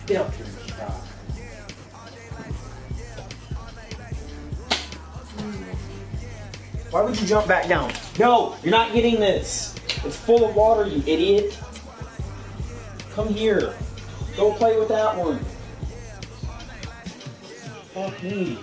Get up here and try. Why would you jump back down? No, you're not getting this. It's full of water, you idiot. Come here. Go play with that one. Fuck me.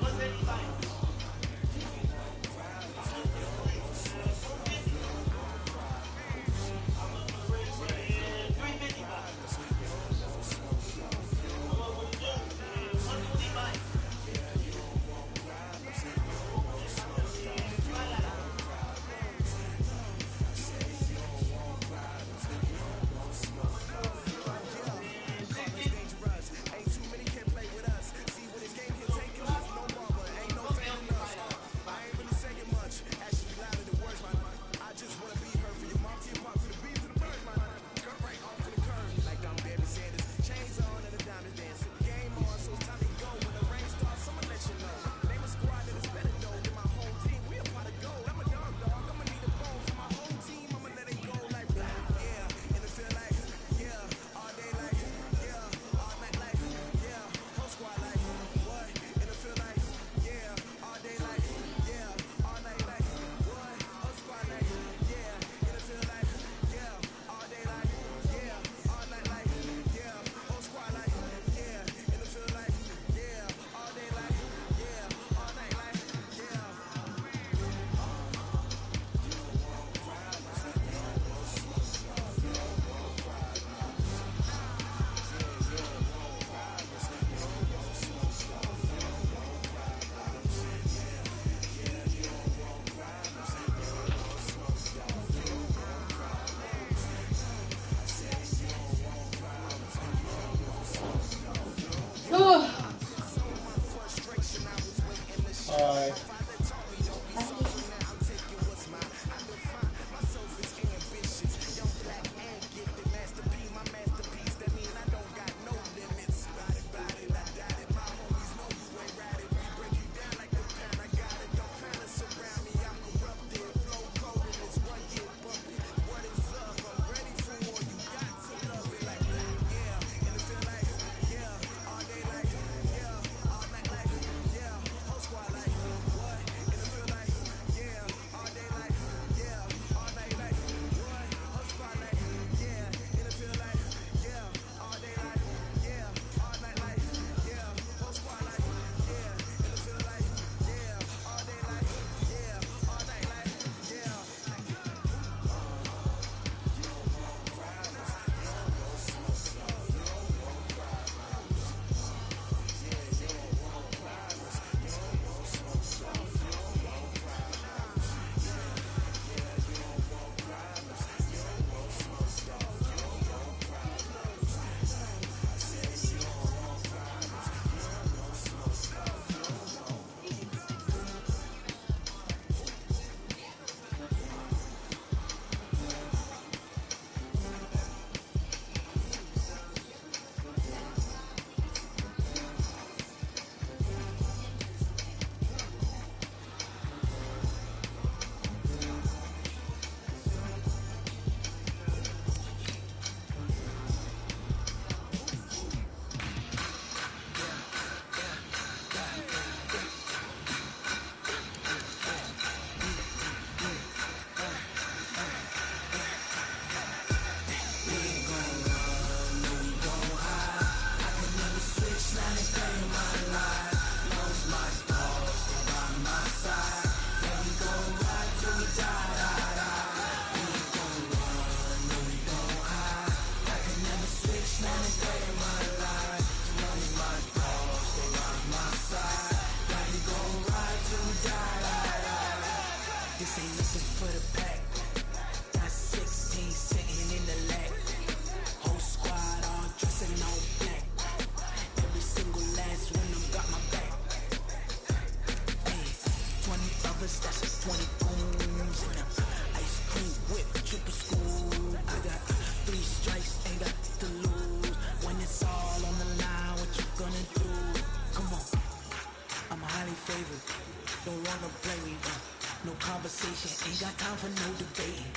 No conversation, ain't got time for no debating.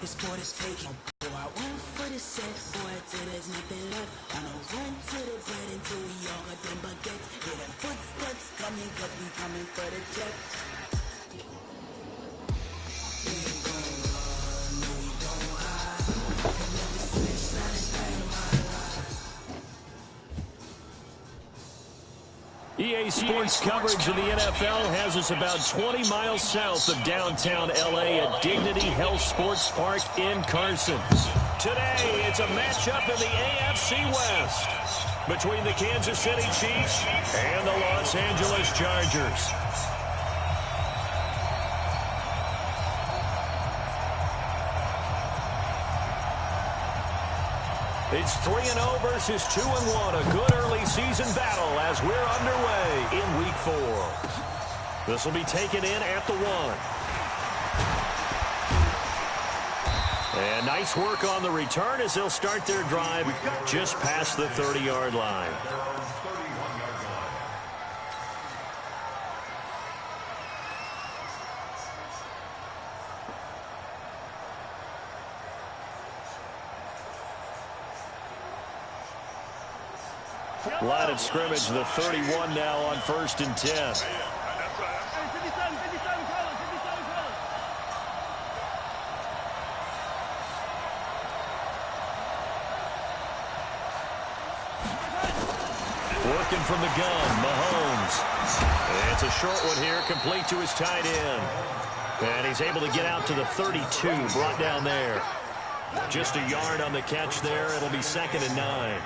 It's for the taking. Go out one for the set, boy, till there's nothing left. On a run to the bread EA Sports coverage of the NFL has us about 20 miles south of downtown L.A. at Dignity Health Sports Park in Carson. Today, it's a matchup in the AFC West between the Kansas City Chiefs and the Los Angeles Chargers. It's 3-0 versus 2-1, a good early season battle as we're underway in Week 4. This will be taken in at the 1. And nice work on the return as they'll start their drive just past the 30-yard line. Line of scrimmage, the 31 now on 1st and 10. Working from the gun, Mahomes. It's a short one here, complete to his tight end. And he's able to get out to the 32, brought down there. Just a yard on the catch there. It'll be 2nd and 9.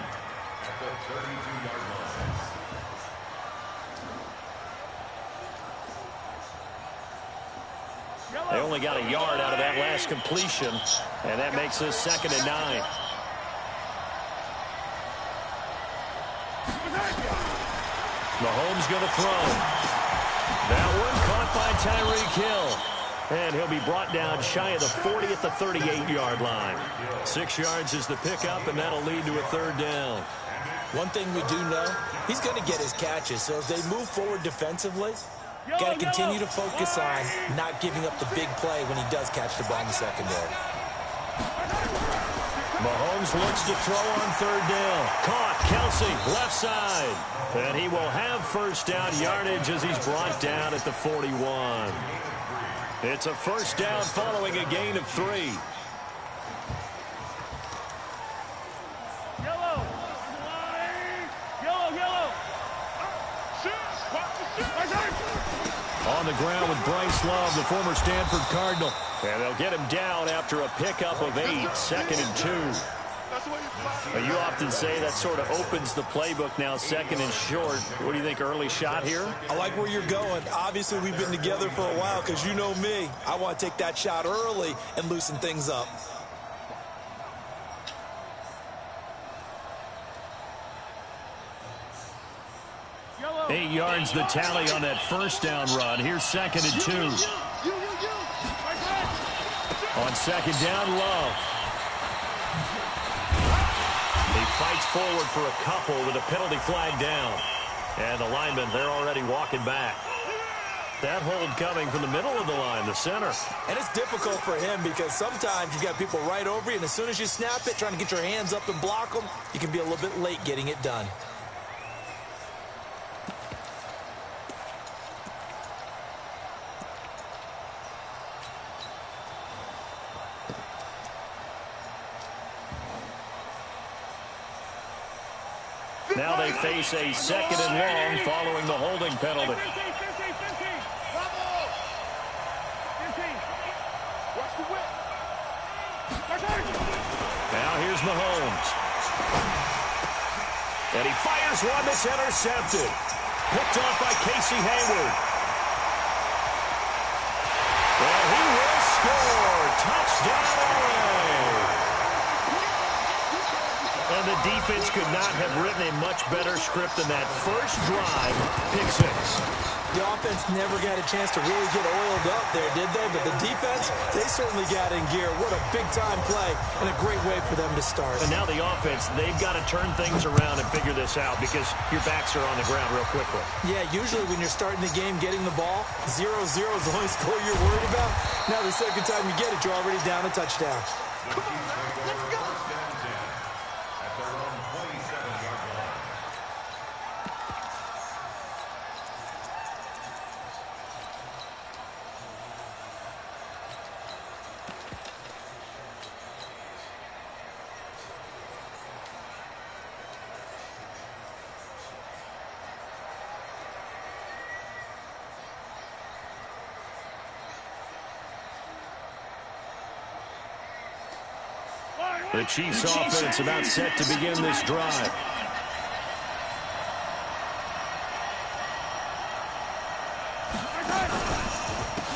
They only got a yard out of that last completion, and that makes this 2nd and 9. Mahomes going to throw. That one caught by Tyreek Hill. And he'll be brought down shy of the 40 at the 38-yard line. 6 yards is the pickup, and that'll lead to a 3rd down. One thing we do know, he's going to get his catches. So as they move forward defensively, got to continue to focus on not giving up the big play when he does catch the ball in the secondary. Mahomes looks to throw on 3rd down. Caught, Kelsey, left side. And he will have 1st down yardage as he's brought down at the 41. It's a 1st down following a gain of 3. On the ground with Bryce Love, the former Stanford Cardinal. And they'll get him down after a pickup of 8, 2nd and 2. You often say that sort of opens the playbook now, 2nd and short. What do you think, early shot here? I like where you're going. Obviously, we've been together for a while because you know me. I want to take that shot early and loosen things up. Yellow. 8 yards the tally on that 1st down run. Here's 2nd and 2. On 2nd down, Love. He fights forward for a couple with a penalty flag down. And the linemen, they're already walking back. That hold coming from the middle of the line, the center. And it's difficult for him because sometimes you've got people right over you, and as soon as you snap it, trying to get your hands up and block them, you can be a little bit late getting it done. Now they face a 2nd and long following the holding penalty. Now here's Mahomes. And he fires one that's intercepted. Picked off by Casey Hayward. And he will score. Touchdown, LA. And the defense could not have written a much better script than that first drive, pick 6. The offense never got a chance to really get oiled up there, did they? But the defense, they certainly got in gear. What a big-time play and a great way for them to start. And now the offense, they've got to turn things around and figure this out because your backs are on the ground real quickly. Yeah, usually when you're starting the game getting the ball, 0-0 is the only score you're worried about. Now the second time you get it, you're already down a touchdown. Come on, let's go. The Chiefs offense about set to begin this drive.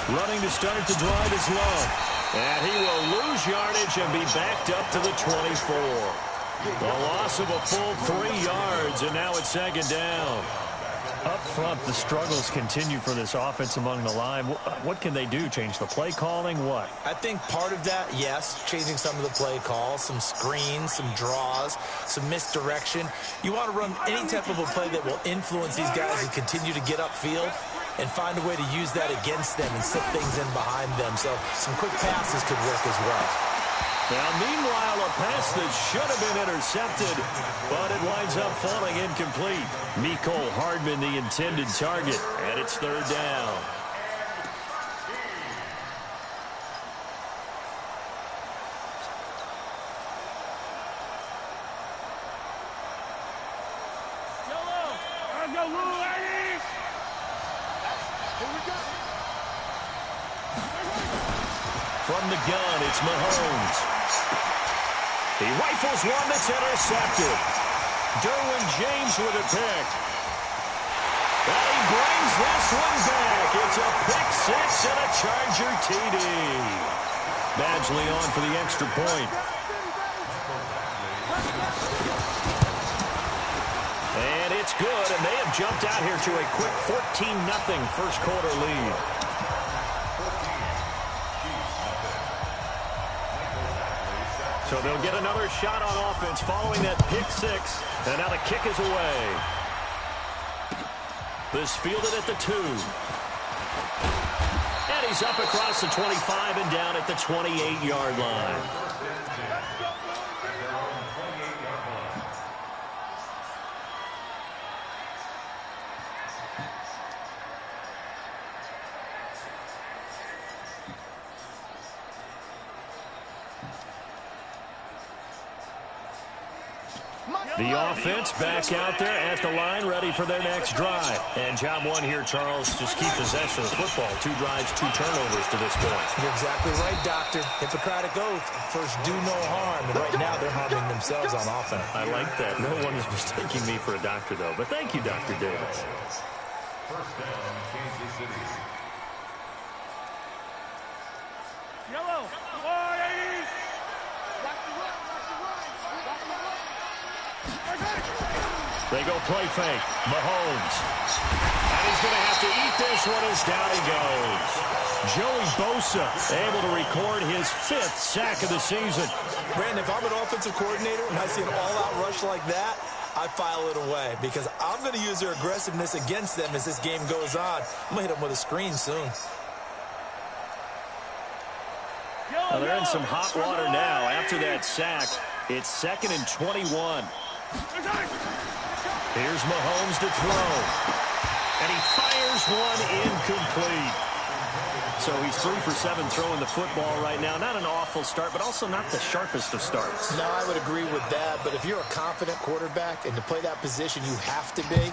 Running to start the drive is Love. And he will lose yardage and be backed up to the 24. The loss of a full 3 yards, and now it's second down. Up front, the struggles continue for this offense among the line. What can they do? Change the play calling? What? I think part of that, yes, changing some of the play calls, some screens, some draws, some misdirection. You want to run any type of a play that will influence these guys to continue to get upfield and find a way to use that against them and set things in behind them. So some quick passes could work as well. Now, meanwhile, a pass that should have been intercepted, but it winds up falling incomplete. Mecole Hardman, the intended target, and it's third down. From the gun, it's Mahomes. He rifles one that's intercepted. Derwin James with a pick. And he brings this one back. It's a pick six and a Charger TD. Badgley on for the extra point. And it's good, and they have jumped out here to a quick 14-0 first quarter lead. So they'll get another shot on offense following that pick six. And now the kick is away. This fielded at the 2. And he's up across the 25 and down at the 28-yard line. The offense back out there at the line, ready for their next drive. And job one here, Charles, just keep possession of the football. 2 drives, 2 turnovers to this point. You're exactly right, Doctor. Hippocratic oath. First, do no harm. And right now, they're harming themselves on offense. I like that. No one is mistaking me for a doctor, though. But thank you, Dr. Davis. First down, Kansas City. Yellow. They go play fake. Mahomes. And he's going to have to eat this one as down he goes. Joey Bosa able to record his 5th sack of the season. Brandon, if I'm an offensive coordinator and I see an all-out rush like that, I file it away because I'm going to use their aggressiveness against them as this game goes on. I'm going to hit them with a screen soon. Well, they're in some hot water now. After that sack, it's 2nd and 21. Here's Mahomes to throw. And he fires one incomplete. So he's 3 for 7 throwing the football right now. Not an awful start, but also not the sharpest of starts. No, I would agree with that. But if you're a confident quarterback and to play that position you have to be,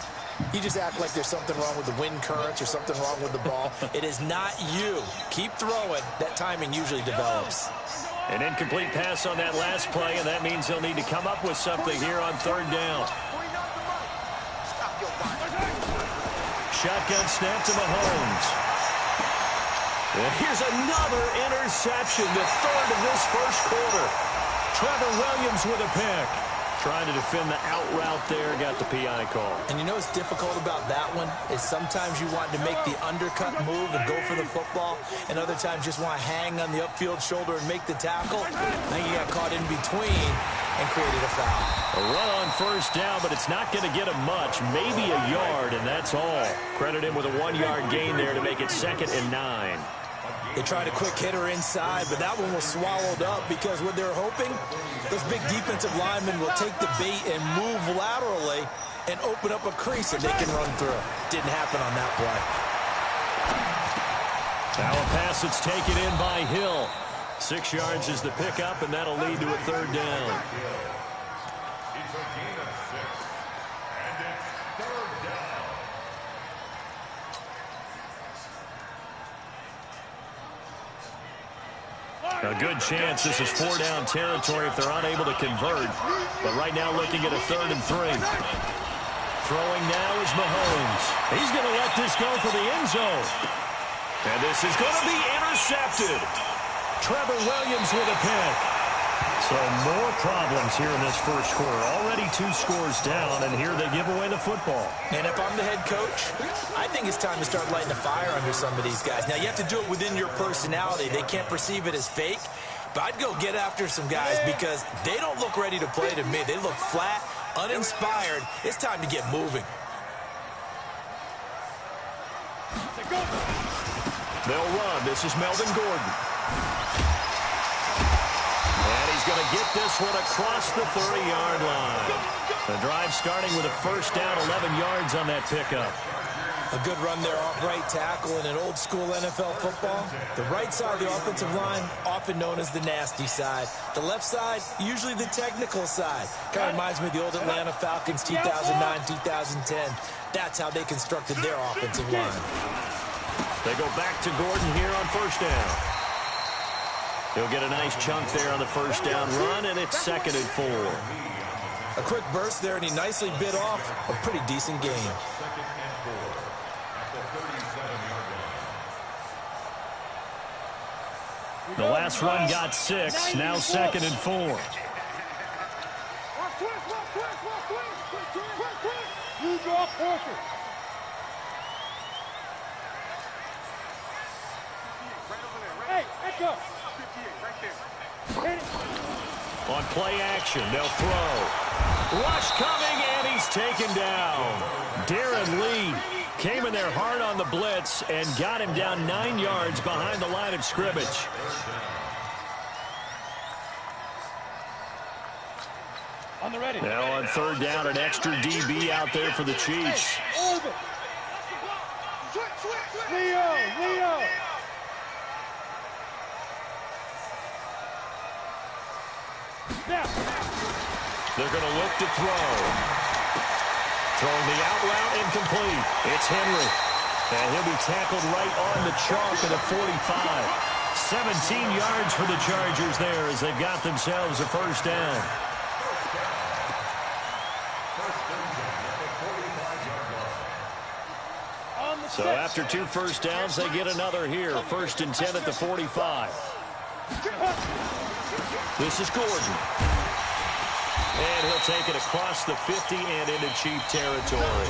you just act like there's something wrong with the wind currents or something wrong with the ball. It is not you. Keep throwing. That timing usually develops. An incomplete pass on that last play, and that means they'll need to come up with something here on 3rd down. Shotgun snap to Mahomes. And here's another interception, the 3rd of this first quarter. Trevor Williams with a pick. Trying to defend the out route there, got the PI call. And you know what's difficult about that one is sometimes you want to make the undercut move and go for the football, and other times just want to hang on the upfield shoulder and make the tackle. Now you got caught in between and created a foul. A run on 1st down, but it's not going to get him much, maybe a yard, and that's all. Credit him with a 1-yard gain there to make it 2nd and 9. They tried a quick hitter inside, but that one was swallowed up because what they're hoping, those big defensive linemen will take the bait and move laterally and open up a crease that they can run through. Didn't happen on that play. Now a pass that's taken in by Hill. 6 yards is the pickup, and that'll lead to a 3rd down. It's a gain of 6. And it's 3rd down. A good chance this is 4-down territory if they're unable to convert. But right now looking at a 3rd and 3. Throwing now is Mahomes. He's going to let this go for the end zone. And this is going to be intercepted. Trevor Williams with a pick. So more problems here in this first quarter. Already 2 scores down, and here they give away the football. And if I'm the head coach, I think it's time to start lighting a fire under some of these guys. Now, you have to do it within your personality. They can't perceive it as fake. But I'd go get after some guys because they don't look ready to play to me. They look flat, uninspired. It's time to get moving. They'll run. This is Melvin Gordon. And he's going to get this one across the 30-yard line. The drive starting with a first down, 11 yards on that pickup. A good run there off right tackle in an old-school NFL football. The right side of the offensive line, often known as the nasty side. The left side, usually the technical side. Kind of reminds me of the old Atlanta Falcons 2009-2010. That's how they constructed their offensive line. They go back to Gordon here on first down. He'll get a nice chunk there on the first down run, and it's 2nd and 4. A quick burst there, and he nicely bit off a pretty decent gain. The last run got 6, now 2nd and 4. On play action, they'll throw. Rush coming, and he's taken down. Darren Lee came in there hard on the blitz and got him down 9 yards behind the line of scrimmage. Now on 3rd down, an extra DB out there for the Chiefs. Leo. They're going to look to throw. Throwing the out route, incomplete. It's Henry. And he'll be tackled right on the chalk at a 45. 17 yards for the Chargers there as they've got themselves a first down. So after 2 first downs, they get another here. 1st and 10 at the 45. This is Gordon. And he'll take it across the 50 and into Chief territory.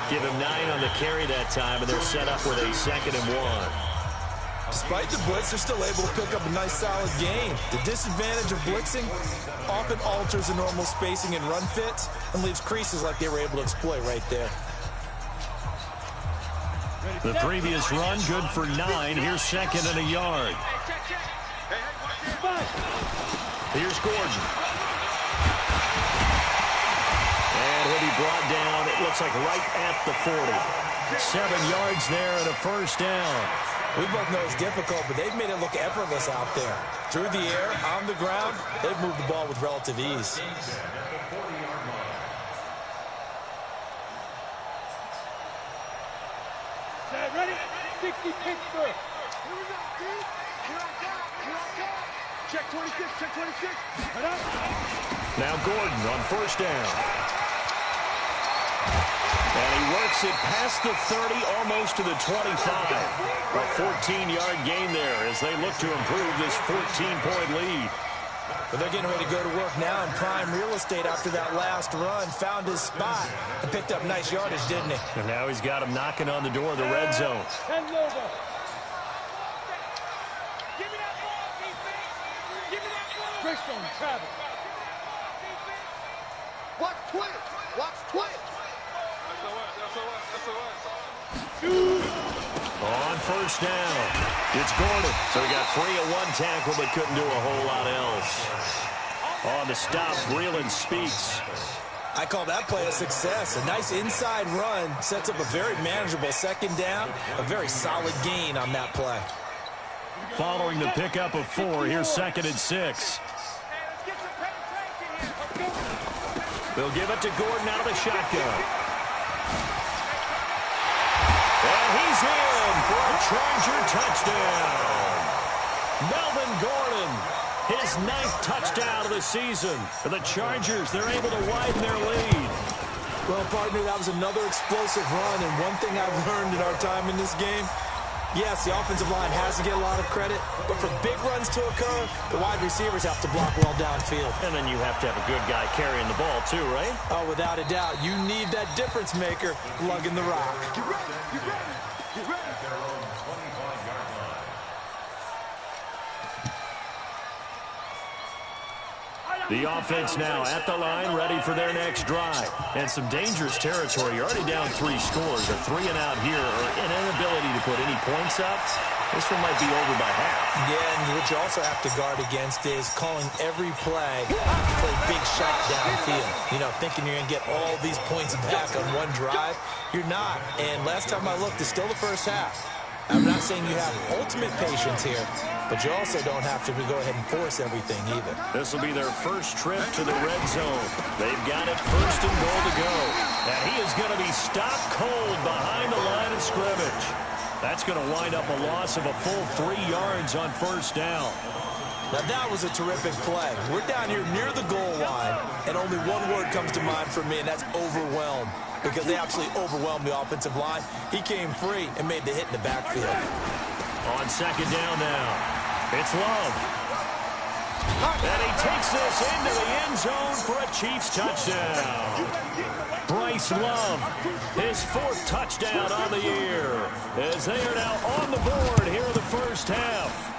Give him 9 on the carry that time, and they're set up with a 2nd and 1. Despite the blitz, they're still able to pick up a nice, solid gain. The disadvantage of blitzing often alters the normal spacing and run fits and leaves creases like they were able to exploit right there. The previous run, good for 9. Here's 2nd and a yard. Here's Gordon. And he'll be brought down, it looks like right at the 40. 7 yards there and a first down. We both know it's difficult, but they've made it look effortless out there. Through the air, on the ground, they've moved the ball with relative ease. Ready? 60 Pittsburgh. Here we go, dude. Here I go. Check 26, check 26. Now Gordon on first down. And he works it past the 30, almost to the 25. A 14-yard gain there as they look to improve this 14-point lead. But they're getting ready to go to work now in prime real estate after that last run. Found his spot and picked up nice yardage, didn't he? And now he's got him knocking on the door of the red zone. Watch twins. Watch twins. On first down, it's Gordon. So he got free of 1 tackle but couldn't do a whole lot else. On the stop, Breeland Speaks. I call that play a success. A nice inside run sets up a very manageable 2nd down. A very solid gain on that play. Following the pickup of 4, here's 2nd and 6. They'll give it to Gordon out of the shotgun. And he's in for a Charger touchdown. Melvin Gordon, his 9th touchdown of the season. For the Chargers, they're able to widen their lead. Well, partner, that was another explosive run, and one thing I've learned in our time in this game, yes, the offensive line has to get a lot of credit, but for big runs to occur, the wide receivers have to block well downfield. And then you have to have a good guy carrying the ball too, right? Oh, without a doubt. You need that difference maker lugging the rock. Get ready, get ready, get ready. At their own 25-yard line. The offense now at the line, ready for their next drive. And some dangerous territory. You're already down 3 scores. A 3 and out here, or an inability to put any points up. This one might be over by half. Yeah, and what you also have to guard against is calling every play big shot downfield. You know, thinking you're going to get all these points back on one drive. You're not. And last time I looked, it's still the first half. I'm not saying you have ultimate patience here, but you also don't have to go ahead and force everything either. This will be their first trip to the red zone. They've got it 1st and goal to go. And he is going to be stopped cold behind the line of scrimmage. That's going to wind up a loss of a full 3 yards on 1st down. Now that was a terrific play. We're down here near the goal line, and only one word comes to mind for me, and that's overwhelmed. Because they absolutely overwhelmed the offensive line. He came free and made the hit in the backfield. On 2nd down now, it's Love. And he takes this into the end zone for a Chiefs touchdown. Bryce Love, his 4th touchdown on the year, as they are now on the board here in the first half.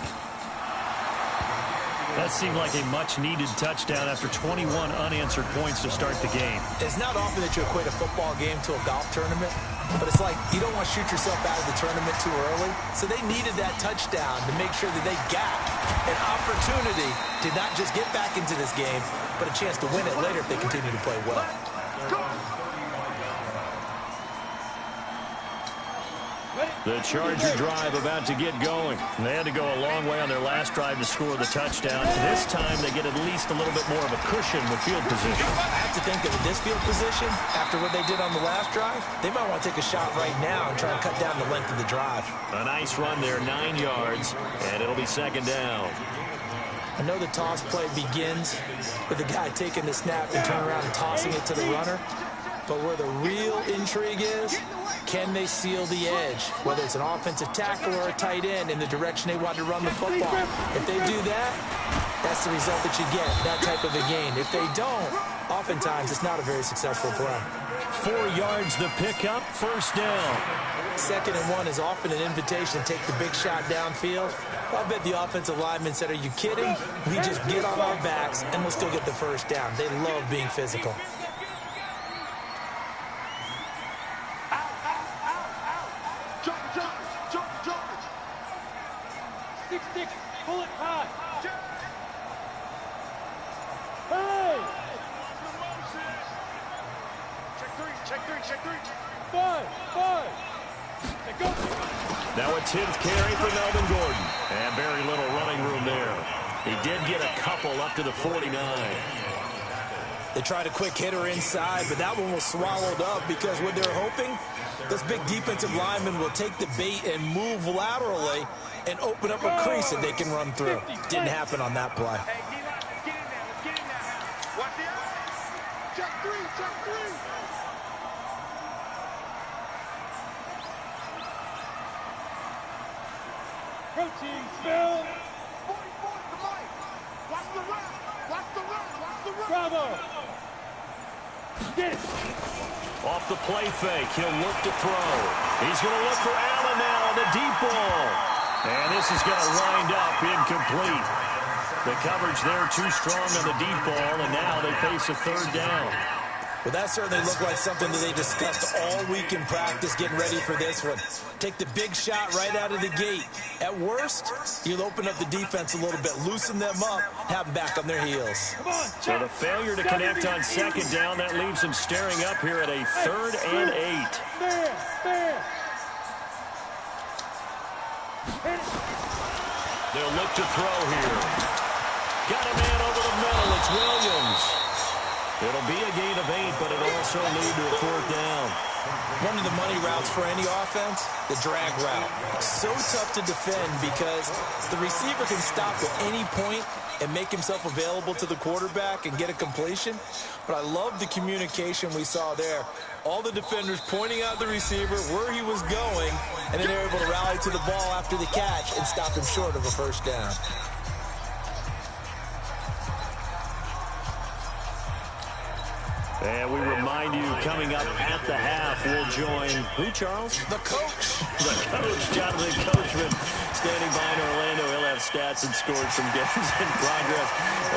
That seemed like a much-needed touchdown after 21 unanswered points to start the game. It's not often that you equate a football game to a golf tournament, but it's like you don't want to shoot yourself out of the tournament too early. So they needed that touchdown to make sure that they got an opportunity to not just get back into this game, but a chance to win it later if they continue to play well. The Charger drive about to get going. They had to go a long way on their last drive to score the touchdown. This time they get at least a little bit more of a cushion with field position. I have to think that with this field position, after what they did on the last drive, they might want to take a shot right now and try and cut down the length of the drive. A nice run there, 9 yards, and it'll be 2nd down. I know the toss play begins with the guy taking the snap and turning around and tossing it to the runner. But where the real intrigue is, can they seal the edge? Whether it's an offensive tackle or a tight end in the direction they want to run the football. If they do that, that's the result that you get, that type of a gain. If they don't, oftentimes it's not a very successful play. 4 yards the pickup, 1st down. 2nd and 1 is often an invitation to take the big shot downfield. I bet the offensive lineman said, are you kidding? We just get on our backs and we'll still get the 1st down. They love being physical. Pull it high. Hey! Check three. 5. Go. Now a 10th carry for Melvin Gordon. And very little running room there. He did get a couple up to the 49. They tried a quick hitter inside, but that one was swallowed up because what they're hoping, this big defensive lineman will take the bait and move laterally and open up a crease that they can run through. Didn't happen on that play. Hey, let's get in now. Watch the eyes. Check three. Protein spell. 44 to Mike. Watch the run. Bravo. Get it. Off the play fake, he'll look to throw. He's going to look for Allen now on the deep ball. And this is going to wind up incomplete. The coverage there too strong on the deep ball, and now they face a 3rd down. Well, that certainly looked like something that they discussed all week in practice, getting ready for this one. Take the big shot right out of the gate. At worst, you'll open up the defense a little bit, loosen them up, have them back on their heels. So the failure to connect on 2nd down, that leaves them staring up here at a 3rd and 8. There. They'll look to throw here. Got a man over the middle. It's Williams. It'll be a gain of 8, but it'll also lead to a 4th down. One of the money routes for any offense, the drag route. So tough to defend because the receiver can stop at any point and make himself available to the quarterback and get a completion. But I love the communication we saw there. All the defenders pointing out the receiver, where he was going, and then they're able to rally to the ball after the catch and stop him short of a first down. And we remind you, coming up at the half, we'll join who, Charles? The coach. The coach, Jonathan Coachman, standing by in Orlando. He'll have stats and scores from games in progress,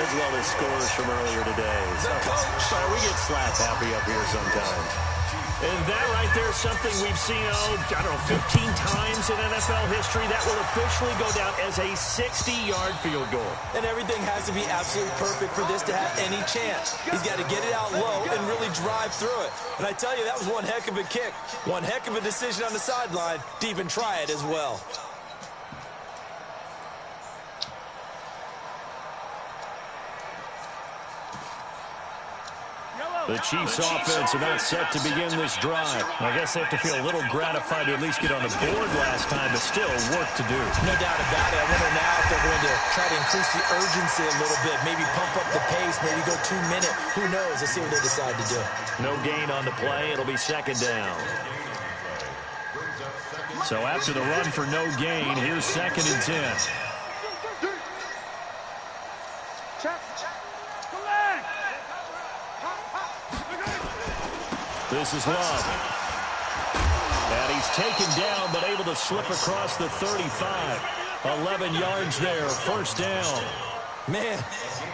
as well as scores from earlier today. The coach. So we get slap happy up here sometimes. And that right there is something we've seen, I don't know, 15 times in NFL history. That will officially go down as a 60-yard field goal. And everything has to be absolutely perfect for this to have any chance. He's got to get it out low and really drive through it. And I tell you, that was one heck of a kick. One heck of a decision on the sideline to even try it as well. The Chiefs offense about set to begin this drive. I guess they have to feel a little gratified to at least get on the board last time, but still work to do. No doubt about it. I wonder now if they're going to try to increase the urgency a little bit, maybe pump up the pace, maybe go 2 minute. Who knows? Let's see what they decide to do. No gain on the play. It'll be second down. So after the run for no gain, here's 2nd and 10. This is Love. And he's taken down, but able to slip across the 35. 11 yards there, first down. Man,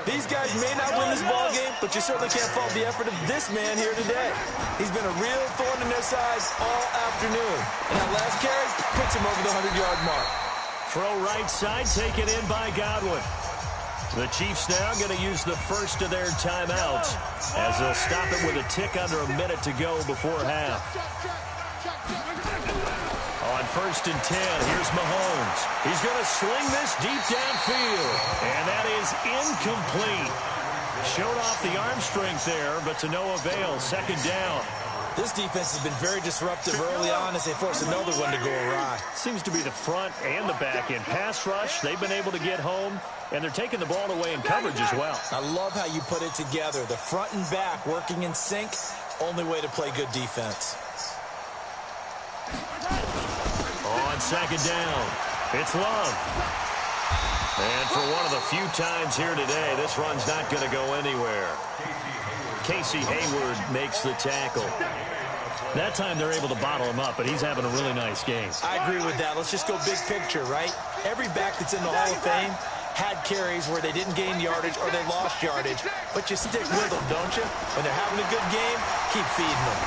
these guys may not win this ball game, but you certainly can't fault the effort of this man here today. He's been a real thorn in their sides all afternoon. And that last carry puts him over the 100-yard mark. Throw right side, taken in by Godwin. The Chiefs now going to use the first of their timeouts as they'll stop it with a tick under a minute to go before half. On 1st and 10, here's Mahomes. He's going to sling this deep downfield, and that is incomplete. Showed off the arm strength there, but to no avail. 2nd down. This defense has been very disruptive early on as they force another one to go awry. Seems to be the front and the back end. Pass rush, they've been able to get home, and they're taking the ball away in coverage as well. I love how you put it together. The front and back working in sync, only way to play good defense. On 2nd down, it's Love. And for one of the few times here today, this run's not going to go anywhere. Casey Hayward makes the tackle. That time they're able to bottle him up, but he's having a really nice game. I agree with that. Let's just go big picture, right? Every back that's in the Hall of Fame had carries where they didn't gain yardage or they lost yardage, but you stick with them, don't you? When they're having a good game, keep feeding them.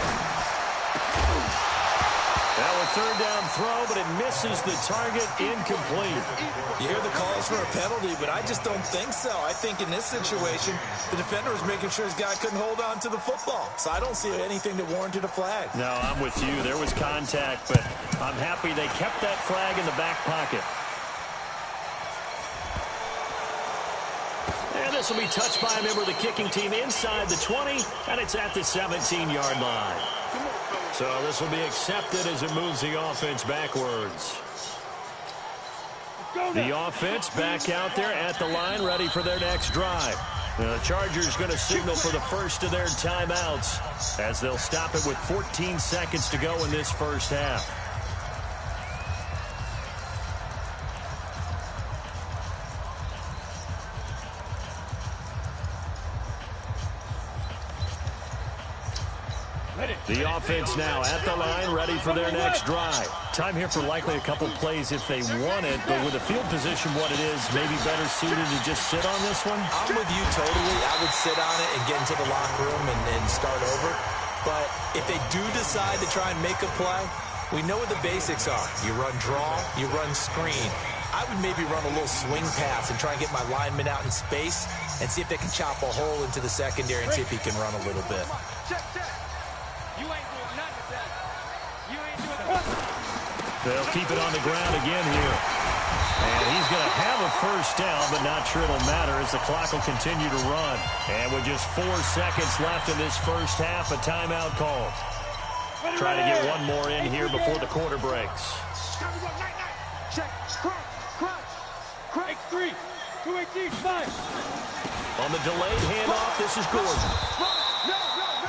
Now a 3rd down throw, but it misses the target, incomplete. You hear the calls for a penalty, but I just don't think so. I think in this situation, the defender was making sure his guy couldn't hold on to the football. So I don't see anything that warranted a flag. No, I'm with you. There was contact, but I'm happy they kept that flag in the back pocket. And this will be touched by a member of the kicking team inside the 20, and it's at the 17-yard line. So this will be accepted as it moves the offense backwards. The offense back out there at the line, ready for their next drive. The Chargers going to signal for the first of their timeouts as they'll stop it with 14 seconds to go in this first half. The offense now at the line, ready for their next drive. Time here for likely a couple plays if they want it, but with the field position what it is, maybe better suited to just sit on this one? I'm with you totally. I would sit on it and get into the locker room and start over. But if they do decide to try and make a play, we know what the basics are. You run draw, you run screen. I would maybe run a little swing pass and try and get my lineman out in space and see if they can chop a hole into the secondary and see if he can run a little bit. They'll keep it on the ground again here. And he's going to have a first down, but not sure it'll matter as the clock will continue to run. And with just 4 seconds left in this first half, a timeout call. Trying to get one more in here before the quarter breaks. Check. Crunch. X3. 218. 5. On the delayed handoff, this is Gordon.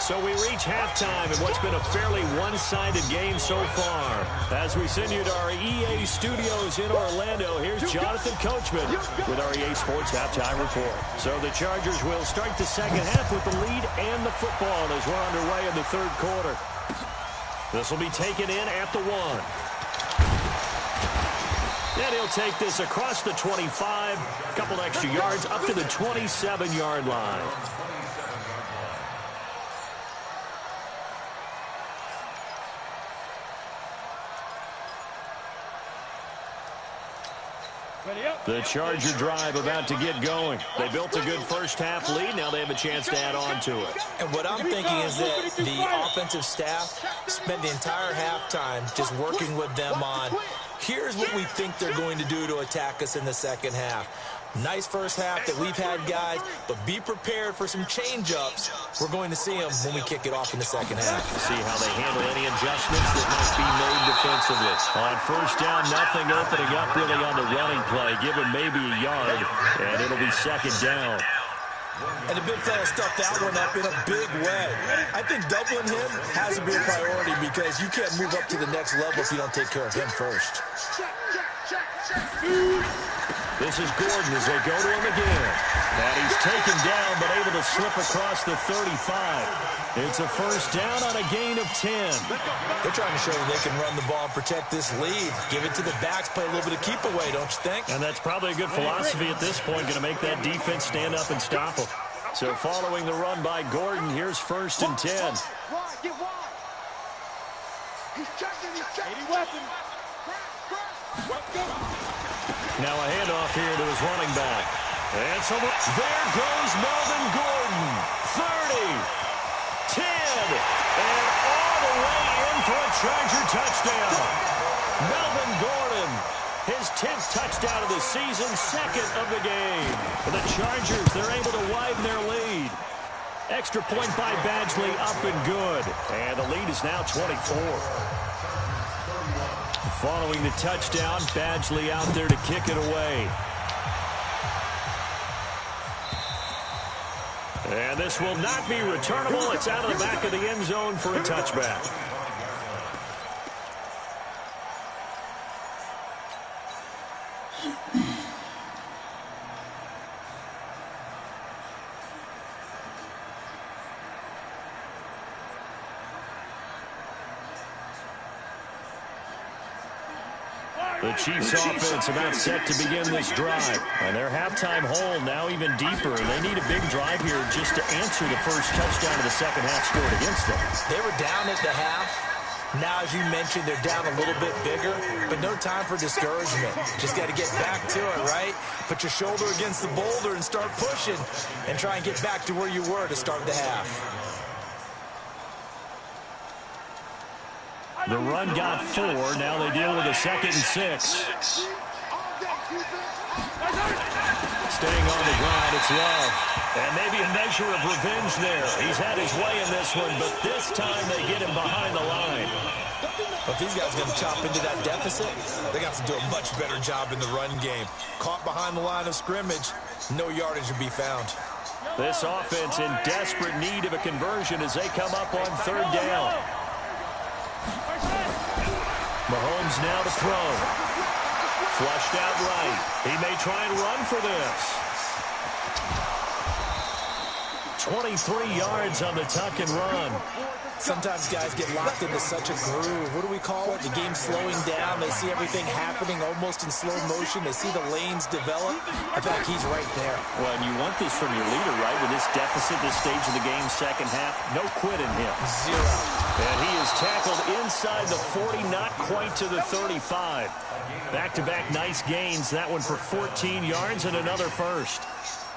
So we reach halftime in what's been a fairly one-sided game so far. As we send you to our EA studios in Orlando, here's Jonathan Coachman with our EA Sports Halftime Report. So the Chargers will start the second half with the lead and the football as we're underway in the third quarter. This will be taken in at the 1. And he'll take this across the 25, a couple extra yards up to the 27-yard line. The Charger drive about to get going. They built a good first-half lead. Now they have a chance to add on to it. And what I'm thinking is that the offensive staff spent the entire halftime just working with them on, here's what we think they're going to do to attack us in the second half. Nice first half that we've had, guys, but be prepared for some change-ups. We're going to see them when we kick it off in the second half. See how they handle any adjustments that might be made defensively. On first down, nothing opening up really on the running play. Give him maybe a yard, and it'll be second down. And the big fella stuffed that one up in a big way. I think doubling him has to be a priority because you can't move up to the next level if you don't take care of him first. This is Gordon as they go to him again. And he's taken down but able to slip across the 35. It's a first down on a gain of 10. They're trying to show that they can run the ball and protect this lead. Give it to the backs, play a little bit of keep away, don't you think? And that's probably a good philosophy at this point, going to make that defense stand up and stop them. So following the run by Gordon, here's first and 10. Get wide. He's checking. 80 weapons. Let's go. Now a handoff here to his running back. And so there goes Melvin Gordon. 30, 10, and all the way in for a Charger touchdown. Melvin Gordon, his 10th touchdown of the season, second of the game. For the Chargers, they're able to widen their lead. Extra point by Badgley, up and good. And the lead is now 24. Following the touchdown, Badgley out there to kick it away. And this will not be returnable. It's out of the back of the end zone for a touchback. The Chiefs offense about set to begin this drive. And their halftime hole now even deeper. And they need a big drive here just to answer the first touchdown of the second half scored against them. They were down at the half. Now, as you mentioned, they're down a little bit bigger, but no time for discouragement. Just got to get back to it, right? Put your shoulder against the boulder and start pushing and try and get back to where you were to start the half. The run got 4. Now they deal with a 2nd and 6. Staying on the ground, it's Love. And maybe a measure of revenge there. He's had his way in this one, but this time they get him behind the line. But these guys are going to chop into that deficit. They got to do a much better job in the run game. Caught behind the line of scrimmage, no yardage to be found. This offense in desperate need of a conversion as they come up on 3rd down. Mahomes now to throw. Flushed out right. He may try and run for this. 23 yards on the tuck and run. Sometimes guys get locked into such a groove. What do we call it? The game's slowing down. They see everything happening almost in slow motion. They see the lanes develop. I feel like he's right there. Well, and you want this from your leader, right? With this deficit, this stage of the game, second half, no quit in him. 0. And he is tackled inside the 40, not quite to the 35. Back-to-back nice gains. That one for 14 yards and another first.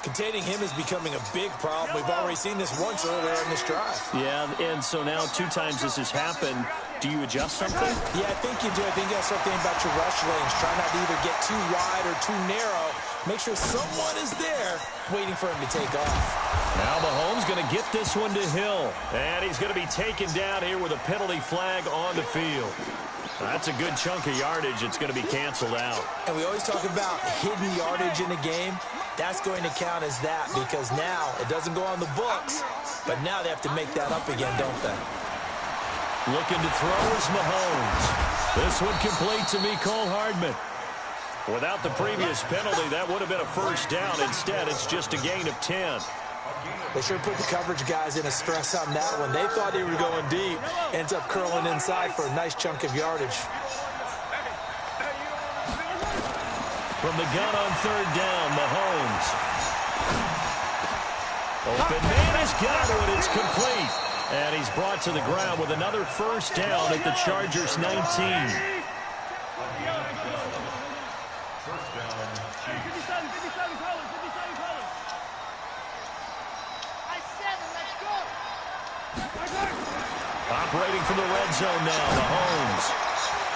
Containing him is becoming a big problem. We've already seen this once earlier in this drive. Yeah, and so now 2 times this has happened. Do you adjust something? Yeah, I think you do. I think you have to start thinking about your rush lanes. Try not to either get too wide or too narrow, Make sure someone is there waiting for him to take off. Now Mahomes going to get this one to Hill. And he's going to be taken down here with a penalty flag on the field. That's a good chunk of yardage. It's going to be canceled out. And we always talk about hidden yardage in a game. That's going to count as that because now it doesn't go on the books, but now they have to make that up again, don't they? Looking to throw is Mahomes. This one complete to Mecole Hardman. Without the previous penalty, that would have been a first down. Instead, it's just a gain of 10. They sure put the coverage guys in a stress on that one. They thought they were going deep. Ends up curling inside for a nice chunk of yardage. From the gun on third down, Mahomes. Open man has got it. It's complete. And he's brought to the ground with another first down at the Chargers' 19. Operating from the red zone now, Mahomes.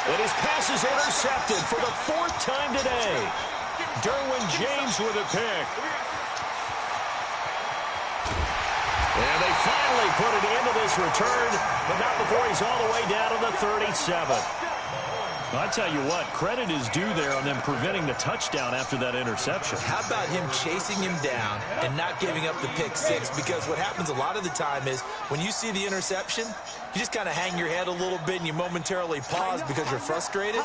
And his pass is intercepted for the fourth time today. Derwin James with a pick. And they finally put it into this return, but not before he's all the way down to the 37. I tell you what, credit is due there on them preventing the touchdown after that interception. How about him chasing him down and not giving up the pick six? Because what happens a lot of the time is when you see the interception, you just kind of hang your head a little bit and you momentarily pause because you're frustrated.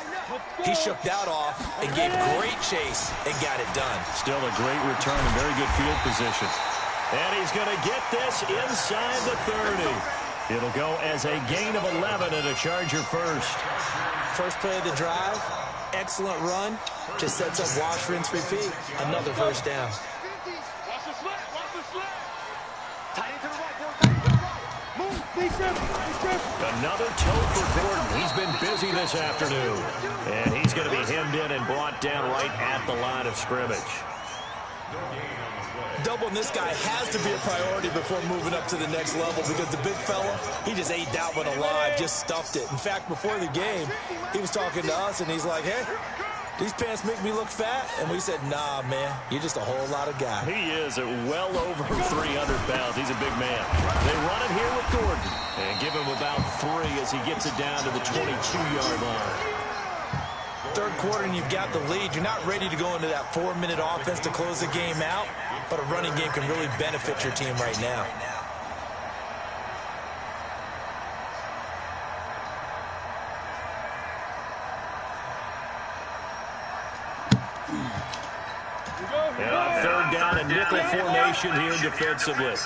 He shook that off and gave great chase and got it done. Still a great return and very good field position. And he's going to get this inside the 30. It'll go as a gain of 11 and a Charger first. First play of the drive, excellent run. Just sets up wash, rinse, repeat. Another first down. Watch the slant, watch the slant. Tight into the right, boy, tight into the right. Move, defense. Another toe for Gordon. He's been busy this afternoon. And he's going to be hemmed in and brought down right at the line of scrimmage. Doubling this guy has to be a priority before moving up to the next level because the big fella, he just ate that one alive, just stuffed it. In fact, before the game, he was talking to us, and he's like, hey, these pants make me look fat? And we said, nah, man, you're just a whole lot of guy. He is at well over 300 pounds. He's a big man. They run it here with Gordon and give him about 3 as he gets it down to the 22-yard line. Third quarter and you've got the lead. You're not ready to go into that 4-minute offense to close the game out, but a running game can really benefit your team right now. And on third down, a nickel formation here defensively.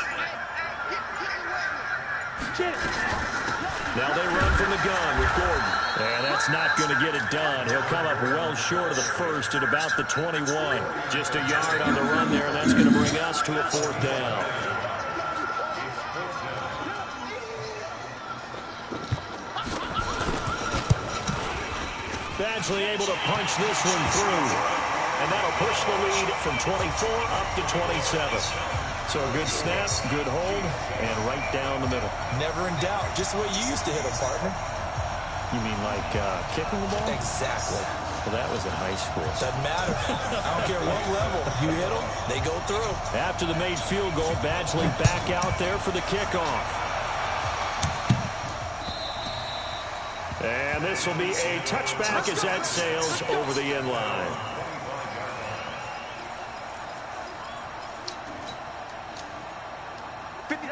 Now they run from the gun with Gordon. And that's not going to get it done. He'll come up well short of the first at about the 21. Just a yard on the run there, and that's going to bring us to a fourth down. Badgley able to punch this one through. And that'll push the lead from 24 up to 27. So a good snap, good hold, and right down the middle. Never in doubt. Just the way you used to hit them, partner. You mean like kicking the ball? Exactly. Well, that was in high school. Doesn't matter. I don't care what level. You hit them, they go through. After the made field goal, Badgley back out there for the kickoff. And this will be a touchback as that sails over the end line.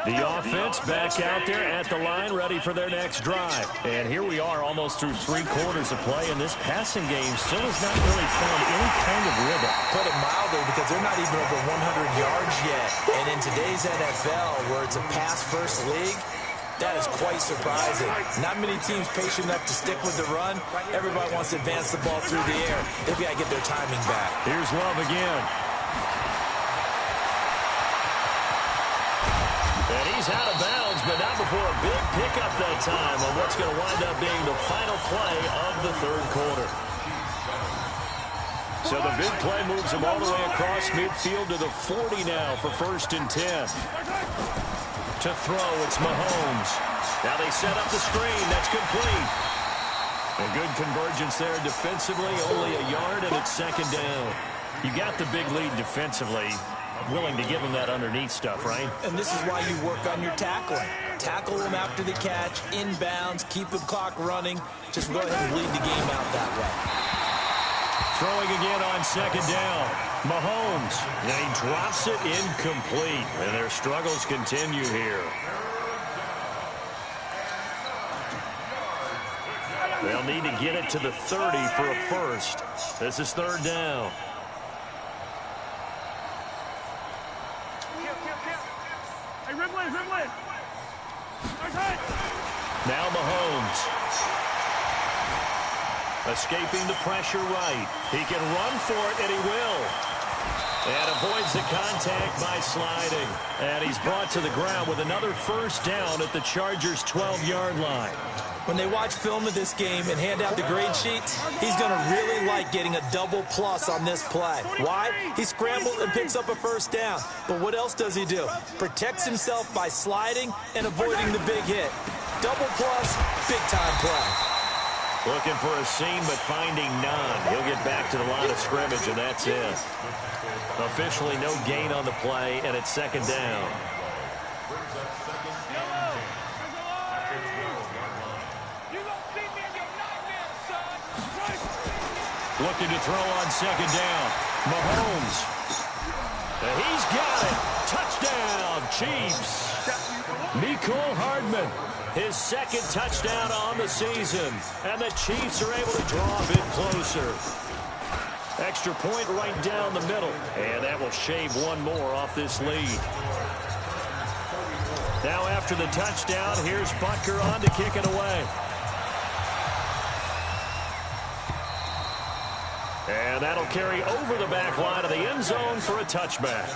The offense back out there at the line, ready for their next drive. And here we are almost through 3 quarters of play, and this passing game still has not really found any kind of rhythm. Put it mildly, because they're not even over 100 yards yet. And in today's NFL, where it's a pass-first league, that is quite surprising. Not many teams patient enough to stick with the run. Everybody wants to advance the ball through the air. They've got to get their timing back. Here's Love again. And he's out of bounds, but not before a big pickup that time on what's going to wind up being the final play of the third quarter. So the big play moves him all the way across midfield to the 40 now for 1st and 10. To throw, it's Mahomes. Now they set up the screen. That's complete. A good convergence there defensively. Only a yard, and it's 2nd down. You got the big lead defensively. Willing to give them that underneath stuff, right? And this is why you work on your tackling. Tackle them after the catch, inbounds, keep the clock running. Just go ahead and bleed the game out that way. Throwing again on second down. Mahomes. And he drops it incomplete. And their struggles continue here. They'll need to get it to the 30 for a first. This is third down. Now Mahomes. Escaping the pressure right. He can run for it, and he will. And avoids the contact by sliding. And he's brought to the ground with another first down at the Chargers' 12-yard line. When they watch film of this game and hand out the grade sheets, he's going to really like getting a double plus on this play. Why? He scrambles and picks up a first down. But what else does he do? Protects himself by sliding and avoiding the big hit. Double plus, big-time play. Looking for a seam, but finding none. He'll get back to the line of scrimmage, and that's it. Officially no gain on the play, and it's second down. Looking to throw on second down. Mahomes. He's got it. Touchdown, Chiefs. Mecole Hardman. His second touchdown on the season. And the Chiefs are able to draw a bit closer. Extra point right down the middle. And that will shave one more off this lead. Now after the touchdown, here's Butker on to kick it away. And that'll carry over the back line of the end zone for a touchback.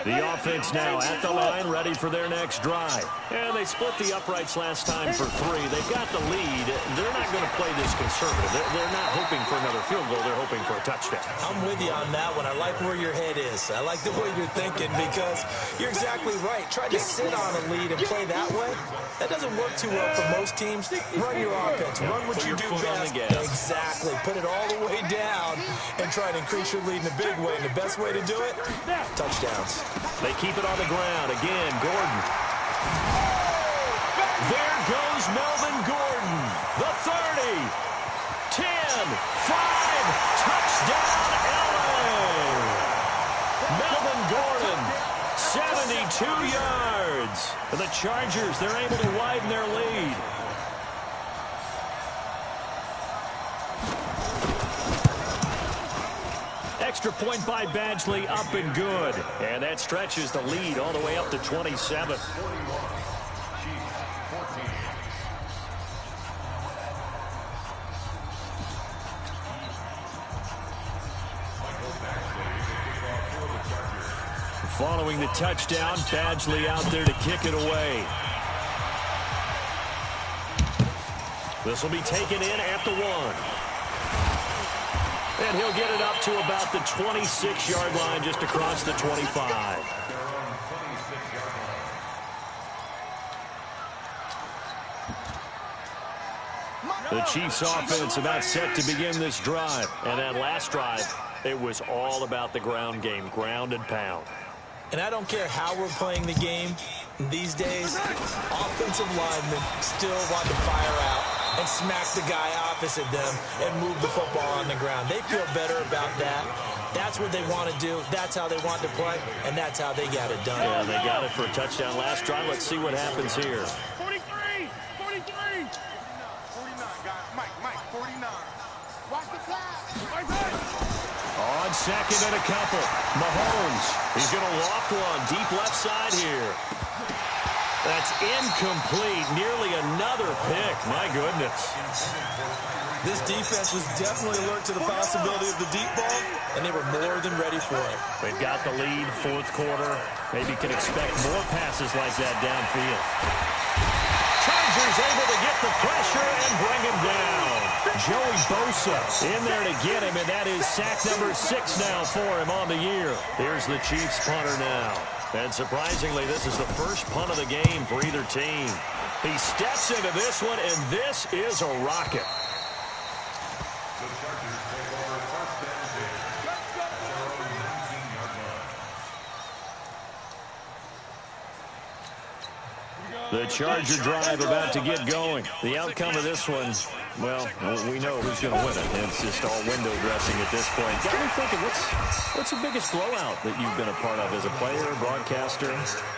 The offense now at the line, ready for their next drive. And they split the uprights last time for 3. They've got the lead. They're not going to play this conservative. They're not hoping for another field goal. They're hoping for a touchdown. I'm with you on that one. I like where your head is. I like the way you're thinking because you're exactly right. Try to sit on a lead and play that way. That doesn't work too well for most teams. Run your offense. Run what you do best. Exactly. Put it all the way down and try to increase your lead in a big way. And the best way to do it, touchdowns. They keep it on the ground. Again, Gordon. There goes Melvin Gordon. The 30. 10. 5. Touchdown, LA. Melvin Gordon. 72 yards. For the Chargers, they're able to widen their lead. Extra point by Badgley, up and good. And that stretches the lead all the way up to 27. Following the touchdown, Badgley out there to kick it away. This will be taken in at the 1. And he'll get it up to about the 26-yard line, just across the 25. The Chiefs' offense about set to begin this drive. And that last drive, it was all about the ground game, ground and pound. And I don't care how we're playing the game these days, offensive linemen still want to fire out and smack the guy opposite them and move the football on the ground. They feel better about that. That's what they want to do. That's how they want to play, and that's how they got it done. Yeah, they got it for a touchdown last drive. Let's see what happens here. 43! 43! 49, guys. Mike, 49. Watch the pass. On second and a couple. Mahomes. He's going to loft one. Deep left side here. That's incomplete. Nearly another pick. My goodness. This defense was definitely alert to the possibility of the deep ball, and they were more than ready for it. They've got the lead, fourth quarter. Maybe can expect more passes like that downfield. Chargers able to get the pressure and bring him down. Joey Bosa in there to get him, and that is sack number 6 now for him on the year. Here's the Chiefs punter now. And surprisingly, this is the first punt of the game for either team. He steps into this one, and this is a rocket. The Chargers take over first and 10. At their own 19-yard line. The Charger drive about to get going. The outcome of this one, well, we know who's going to win it. It's just all window dressing at this point. Got me thinking, what's the biggest blowout that you've been a part of as a player, broadcaster?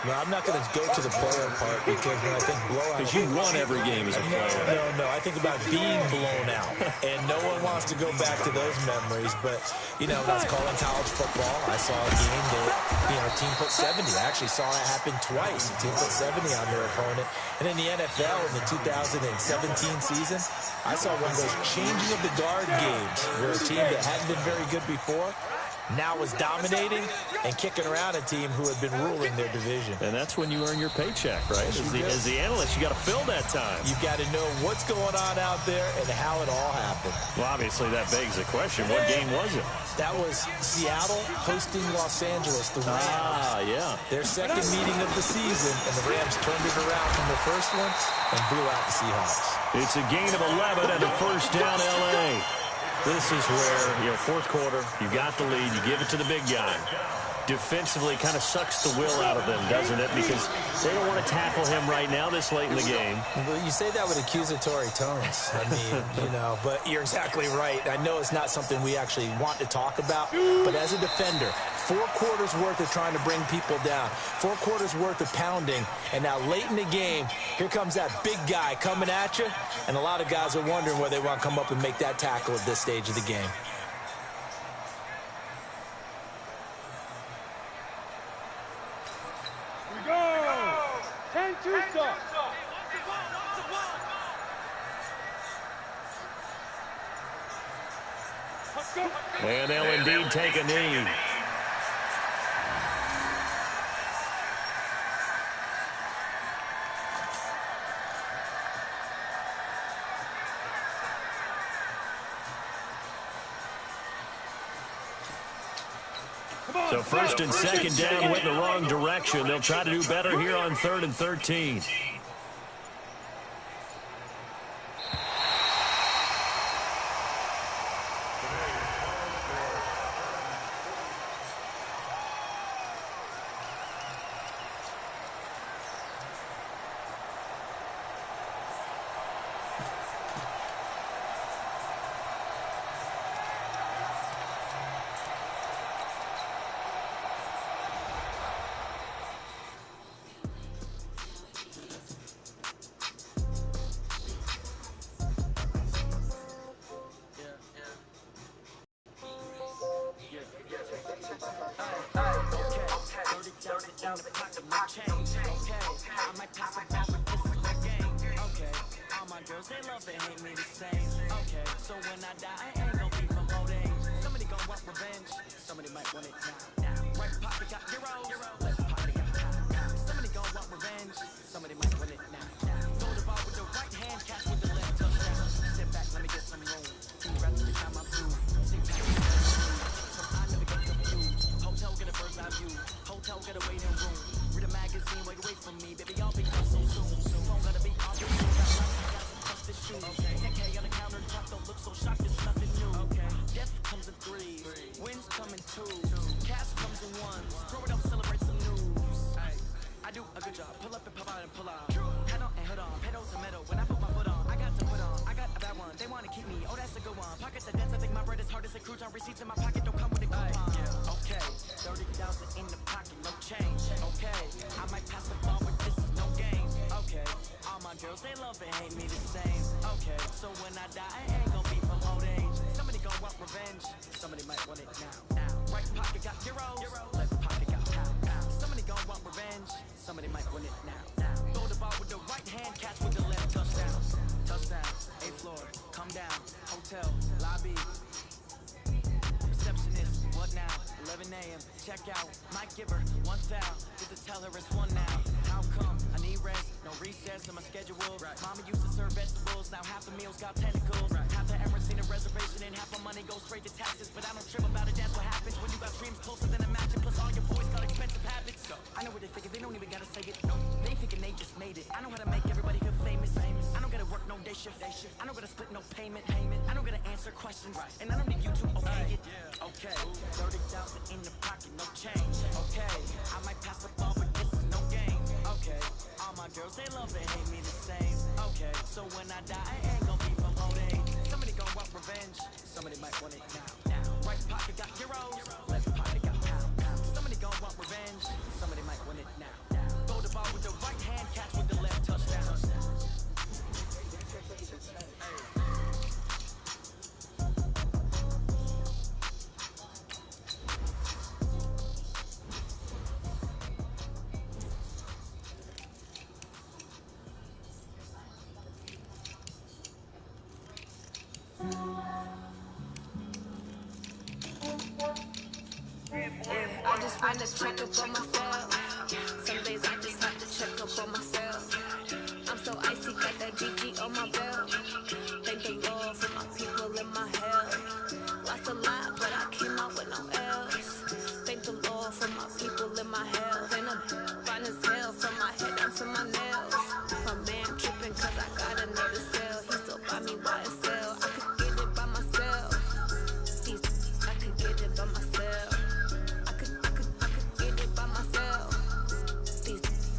No, I'm not going to go to the player part because when I think blowout... Because you won every game as a player. No. I think about being blown out. And no one wants to go back to those memories. But, you know, when I was calling college football, I saw a game that, a team put 70. I actually saw it happen twice. A team put 70 on their opponent. And in the NFL, in the 2017 season, I saw one of those changing of the guard games where a team that hadn't been very good before now was dominating and kicking around a team who had been ruling their division. And that's when you earn your paycheck, right? As the analyst, you got to fill that time. You've got to know what's going on out there and how it all happened. Well, obviously, that begs the question, what game was it? That was Seattle hosting Los Angeles, the Rams. Ah, yeah. Their second meeting of the season, and the Rams turned it around from the first one and blew out the Seahawks. It's a gain of 11 and a first down, L.A. This is where, fourth quarter, you got the lead, you give it to the big guy. Defensively kind of sucks the will out of them, doesn't it? Because they don't want to tackle him right now this late in the game. Well, you say that with accusatory tones. I mean, but you're exactly right. I know it's not something we actually want to talk about, but as a defender, 4 quarters worth of trying to bring people down, 4 quarters worth of pounding, and now late in the game, here comes that big guy coming at you, and a lot of guys are wondering where they want to come up and make that tackle at this stage of the game. And they'll indeed take a knee. So first and second down went in the wrong direction. They'll try to do better here on 3rd and 13. I know what they figure, they don't even gotta say it. They thinking they just made it. I know how to make everybody feel famous. I don't gotta work no day shift. I don't gotta split no payment. I don't gotta answer questions. And I don't need you to okay it. Okay, 30,000 in the pocket, no change. Okay, I might pass the ball, but this is no game. Okay, all my girls, they love and hate me the same. Okay, so when I die, I ain't gonna be from old age. Somebody gon' want revenge. Somebody might want it now. Right pocket got euros, left pocket got pounds. Somebody gon' want revenge. Somebody might want it now. Throw the ball with the right hand, catch with the left, touchdown. I just wanna check up on myself. Some days I just have to check up on myself. I'm so icy, got that GG on my belt. Thank the Lord for my people in my hell. Lost a lot, but I came out with no else. Thank the Lord for my people in my hell. Then I'm fine as hell from my head down to my nails. My man tripping cause I got another cell. He still buy me YSL. I could get it by myself. I could get it by myself. I could get it by myself.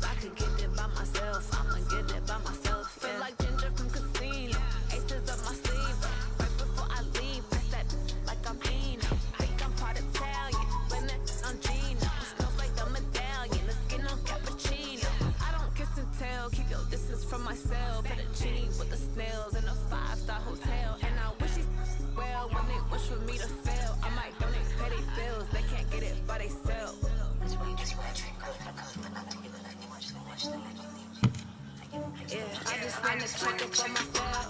I could get it by myself. I'ma get it by myself. Feel like Ginger from Casino. Aces up my sleeve. Right before I leave, press that like I'm Eno. Think I'm part Italian. When I'm Gino. Smells like the medallion. The skin on cappuccino. I don't kiss and tell. Keep your distance from myself. Fettuccine with the snails in a 5-star hotel. And I wish he's well when they wish for me to fail. I might donate petty bills. They can't get it by they sell. Yeah, I just wanna check up on myself.